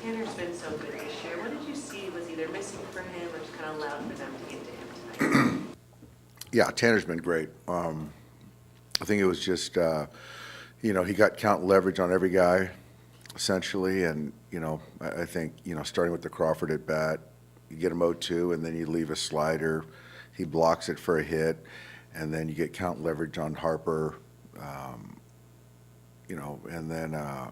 Tanner's been so good this year. What did you see was either missing for him or just kind of allowed for them to get to him tonight? Yeah, Tanner's been great. I think it was just, he got count leverage on every guy, essentially, and, I think, starting with the Crawford at bat, you get him 0-2, and then you leave a slider. He blocks it for a hit, and then you get count leverage on Harper, and then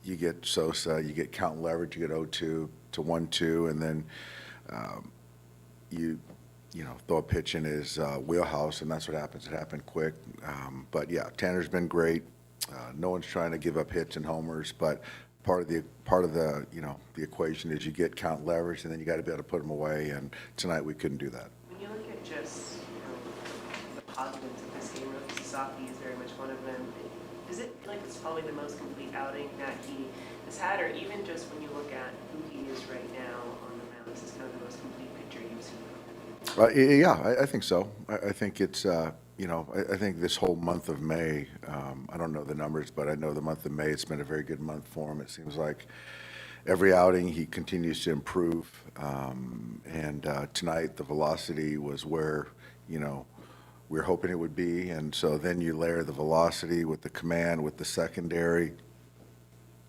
you get Sosa, you get count leverage, you get 0-2 to 1-2, and then you throw a pitch in his wheelhouse, and that's what happens. It happened quick. But yeah, Tanner's been great. No one's trying to give up hits and homers, but part of the the equation is you get count leverage, and then you got to be able to put them away. And tonight we couldn't do that. When you look at just the positives of this game, Sasaki is very much one of them. Does it feel like it's probably the most complete outing that he has had, or even just when you look at who he is right now on the mound, this is kind of the most complete picture you've seen of him? Yeah, I think so. I think it's, I think this whole month of May, I don't know the numbers, but I know the month of May, it's been a very good month for him. It seems like every outing he continues to improve. And tonight, the velocity was where, we were hoping it would be. And so then you layer the velocity with the command, with the secondary.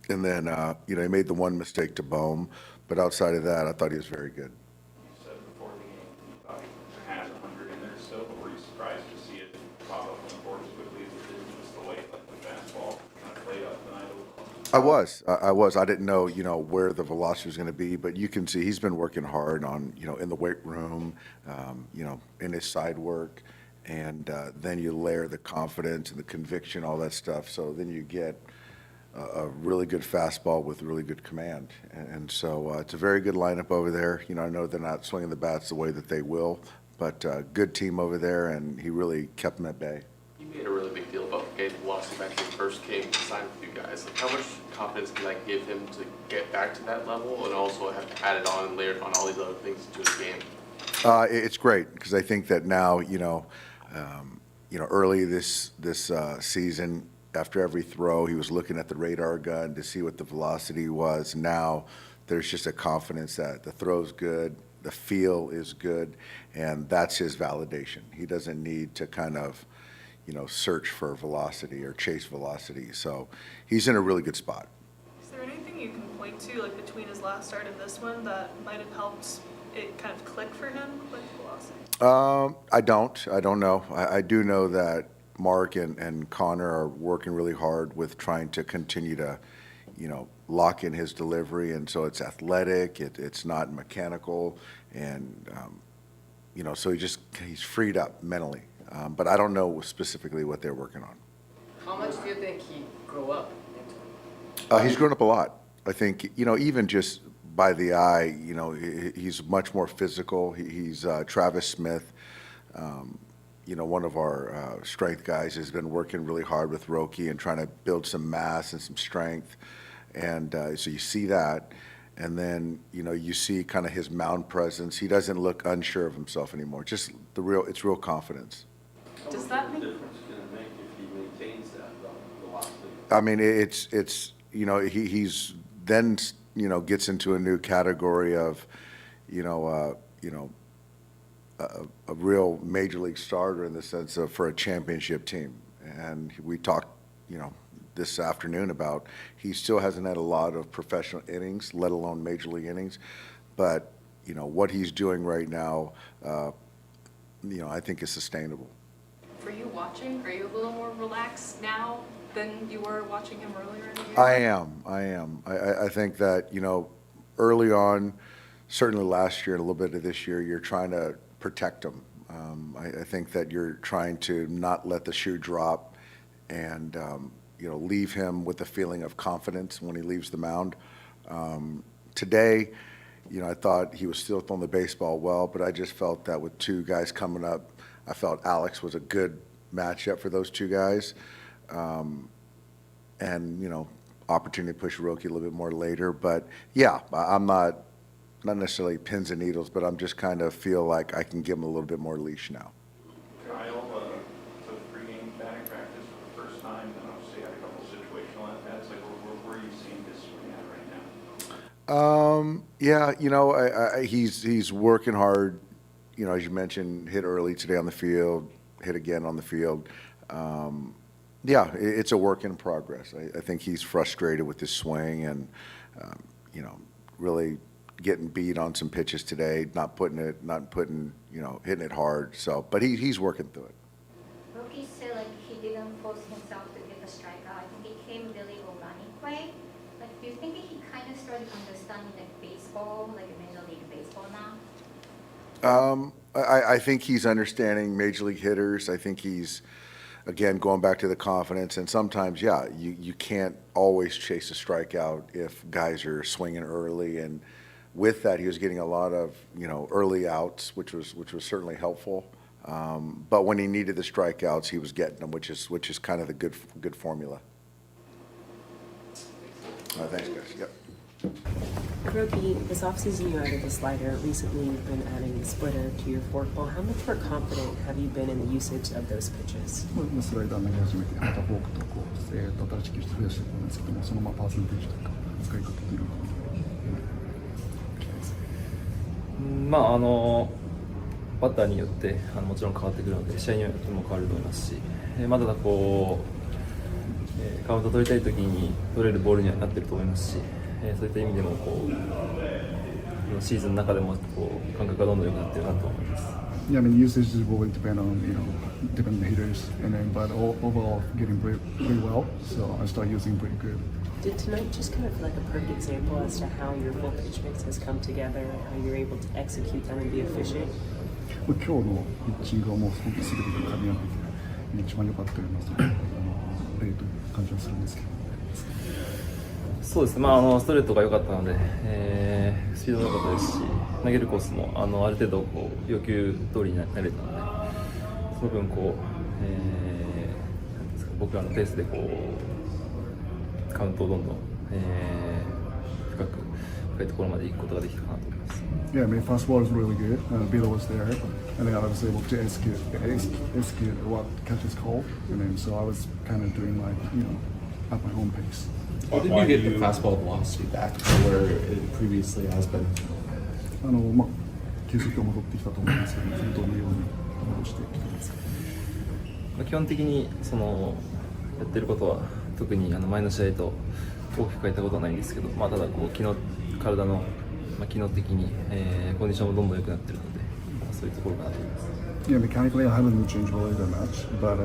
And then, he made the one mistake to Bohm. But outside of that, I thought he was very good. I was. I didn't know, where the velocity was going to be, but you can see he's been working hard on, in the weight room, in his side work, and then you layer the confidence and the conviction, all that stuff. So then you get a really good fastball with really good command, and so it's a very good lineup over there. I know they're not swinging the bats the way that they will, but good team over there, and he really kept them at bay. You made a really big deal about getting velocity back to his first game to sign with you guys. Like, how much confidence can that give him to get back to that level, and also have added on and layered on all these other things to his game? It's great because I think that now, early this season, after every throw, he was looking at the radar gun to see what the velocity was. Now there's just a confidence that the throw's good, the feel is good, and that's his validation. He doesn't need to kind of, search for velocity or chase velocity. So he's in a really good spot. Is there anything you can point to, like between his last start and this one, that might have helped it kind of click for him with velocity? I don't know. I do know that Mark and Connor are working really hard with trying to continue to, lock in his delivery. And so it's athletic, it's not mechanical. And, so he's freed up mentally. But I don't know specifically what they're working on. How much do you think he grew up? He's grown up a lot. I think, even just by the eye, he's much more physical. He's Travis Smith, one of our strength guys, has been working really hard with Roki and trying to build some mass and some strength. And so you see that. And then, you see kind of his mound presence. He doesn't look unsure of himself anymore. Just it's real confidence. Does that mean? Difference can it make if he maintains that velocity? I mean, it's he's then gets into a new category of a real major league starter in the sense of for a championship team. And we talked this afternoon about he still hasn't had a lot of professional innings, let alone major league innings, but what he's doing right now, I think is sustainable. For you watching, are you a little more relaxed now than you were watching him earlier in the year? I am. I think that, early on, certainly last year and a little bit of this year, you're trying to protect him. I think that you're trying to not let the shoe drop and, leave him with a feeling of confidence when he leaves the mound. Today, I thought he was still throwing the baseball well, but I just felt that with two guys coming up, I felt Alex was a good matchup for those two guys. And, opportunity to push Roki a little bit more later. But, yeah, I'm not necessarily pins and needles, but I'm just kind of feel like I can give him a little bit more leash now. Kyle took pregame batting practice for the first time, and obviously had a couple situational at-bats. Like, where are you seeing this swing at right Yeah, he's working hard. As you mentioned, hit early today on the field, hit again on the field. Yeah, it's a work in progress. I think he's frustrated with his swing and, really getting beat on some pitches today, hitting it hard. So, but he's working through it. Rookie said he didn't force himself to get the strikeout. I think he came really organic way. Do you think he kind of started understanding baseball, Major League Baseball now? I think he's understanding major league hitters. I think he's, again, going back to the confidence. And sometimes, yeah, you can't always chase a strikeout if guys are swinging early. And with that, he was getting a lot of, early outs, which was certainly helpful. But when he needed the strikeouts, he was getting them, which is kind of the good formula. Thanks, guys. Yep. Rookie, this offseason you added the slider. Recently you've been adding the splitter to your forkball. How much more confident have you been in the usage of those pitches? スライダー投げ始めて、またフォークと新しい球種増やしていくんですけども、そのパーセンテージとか使い方っていうのがバッターによってもちろん変わってくるので、試合によっても変わると思いますし、ただカウント取りたいときに取れるボールにはなっていると思いますし、そういった意味でもシーズンの中でも感覚がどんどん良くなっているなと思います。Yeah, I mean, usage will depend on, depending on the hitters, but overall getting pretty well, so I start using pretty good. Did tonight just kind of feel like a perfect example as to how your full pitch mix has come together, how you're able to execute them and be efficient? 今日のピッチングはもうすごくすべてが噛み合ってて、一番良かったような例という感じはするんですけど。そうですね、ストレートが良かったので、スピードも良かったですし、投げるコースもある程度要求通りになれたので、その分なんですか、僕らのペースでカウントをどんどん、深いところまで行くことができたかなと思います。Yeah, I mean, fastball was really good. Beal was there, and then I was able to execute what catch is called, and then so I was kind of doing at my own pace. How did you get the fastball velocity back to where it previously has been? 球速が戻ってきたと思うんですけど、本当のように戻してきてます。基本的にやってることは特に前の試合と大きく変えたことはないんですけど、ただ体の機能的に、コンディションもどんどん良くなってるので、そういうところかなと思います。Yeah, mechanically I haven't changed really that much, but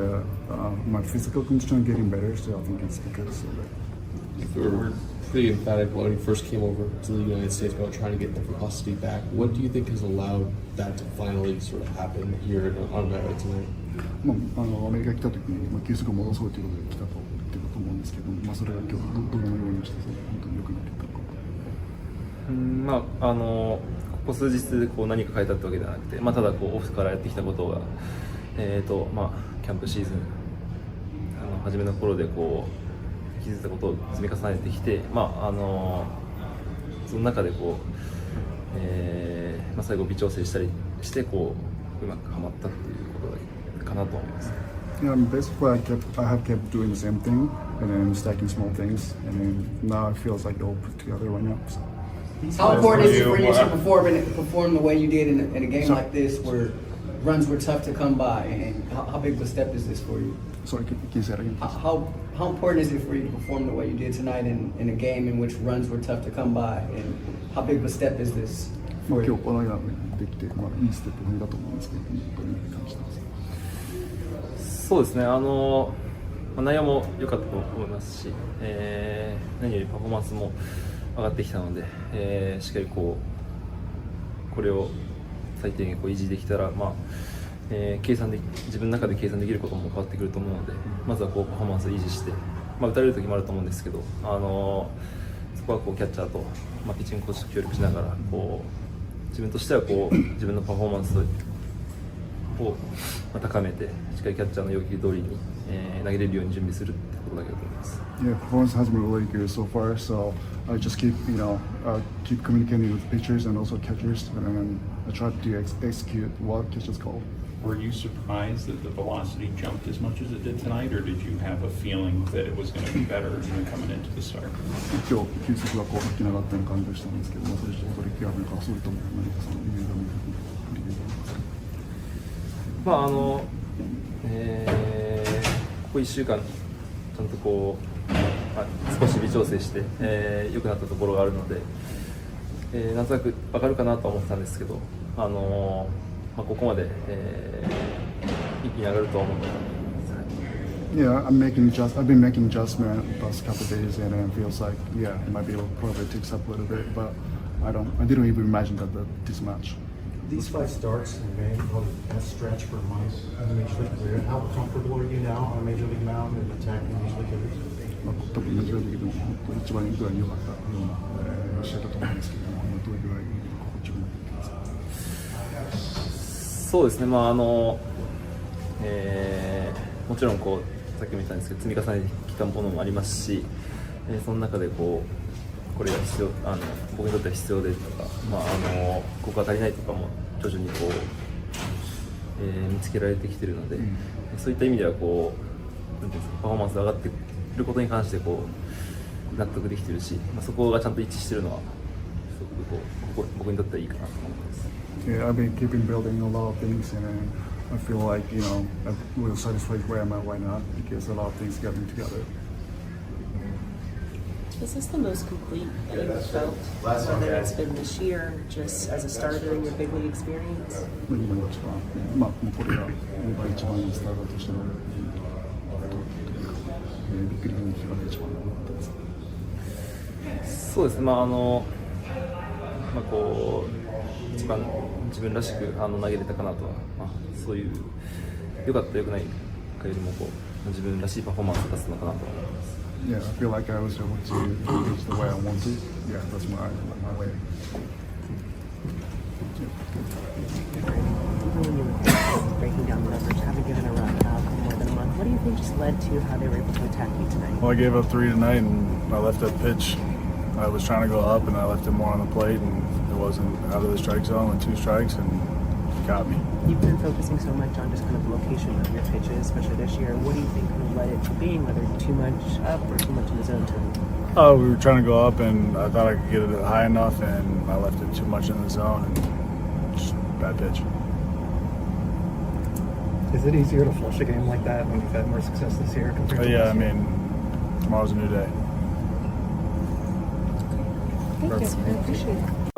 my physical condition getting better, so I think it's because of it. You were pretty emphatic when you first came over to the United States about trying to get the velocity back. What do you think has allowed that to finally sort of happen here on Maui tonight? アメリカ来た時に球速を戻そうということで来たと言ってたと思うんですけど、それが今日どのようにして本当に良くなっていったのか。ここ数日何か変えたってわけではなくて、ただオフからやってきたことが、キャンプシーズン初めの頃で気づいたことを積み重ねてきて、その中で最後微調整したりしてうまくはまったっていうことかなと思います。Yeah, basically I have kept doing the same thing and then stacking small things, and then now it feels like it all put together right now. So. How important is it for you to perform the way you did in a game like this, where runs were tough to come by, and how big of a step is this for you? Sorry, can you say that again? How important is it for you to perform the way you did tonight in a game in which runs were tough to come by, and how big of a step is this for 今 you? 日このようにできて、いいステップ踏んだと思うんですけど、本当に感じてます。そうですね、内容も良かったと思いますし、何よりパフォーマンスも上がってきたので、しっかりこれを最低限維持できたら、自分の中で計算できることも変わってくると思うので、まずはパフォーマンスを維持して、打たれる時もあると思うんですけど、そこはキャッチャーと、ピッチングコーチと協力しながら自分としては自分のパフォーマンスを高めて、しっかりキャッチャーの要求通りに、投げれるように準備するってことだけだと思います。Yeah, performance has been really good so far. So I just keep communicating with pitchers and also catchers, and then I try to execute what catchers call. Were you surprised that the velocity jumped as much as it did tonight, or did you have a feeling that it was going to be better coming into the start? 今日球速がこう吹き上がったような感じがしたんですけど、それ驚きがあるのか、それとも何かその理由が見えるまあここ1週間ちゃんとこう、少し微調整して、良くなったところがあるので、なんとなく上がるかなとは思ってたんですけど、ここまで、一気に上がるとは思ってなかったです。Yeah, I've been making adjustment the past couple of days, and it feels like it might be probably ticks up a little bit, but I didn't even imagine that this much. These 5 starts in May, probably best stretch for months in the Major League career. How comfortable are you now on a Major League mound and attacking Major League hitters? 多分メジャーリーグでも本当一番いいぐらいに良かったような試合だと思うんですけども、どういうぐらい心地よくなってますか？そうですね、もちろんこうさっきも言ったんですけど積み重ねてきたものもありますし、その中でこれが必要僕にとっては必要でとか、ここが足りないとかも徐々にこう、見つけられてきているので、そういった意味ではこうなんていうんですか、パフォーマンスが上がっていることに関してこう納得できているし、そこがちゃんと一致しているのはすごく僕にとってはいいかなと思います。Yeah, I've been keeping building a lot of things, and I feel like I'm really satisfied where I'm at right now because a lot of things got me together. Is this the most complete that you've felt, whether it's been this year, just as a starter in your big league experience? 今が一番、もうこれが一番いいスタートとしてのビッグリーグの日が一番良かったです。そうですね、こう一番自分らしく投げれたかなとは、そういう良かった良くないかよりもこう自分らしいパフォーマンスを出すのかなと思います。Yeah, I feel like I was able to reach the way I want to. Yeah, that's my way. Breaking down the numbers, having given a run for more than a month, what do you think just led to how they were able to attack you tonight? Well, I gave up 3 tonight, and I left that pitch. I was trying to go up, and I left it more on the plate, and it wasn't out of the strike zone with 2 strikes, and it got me. You've been focusing so much on just kind of the location of your pitches, especially this year. What do you think kind of led it to being, whether too much up or too much in the zone tonight? We were trying to go up, and I thought I could get it high enough, and I left it too much in the zone, and just bad pitch. Is it easier to flush a game like that when you've had more success this year compared to Yeah, last year? tomorrow's a new day. Thank you. I appreciate it.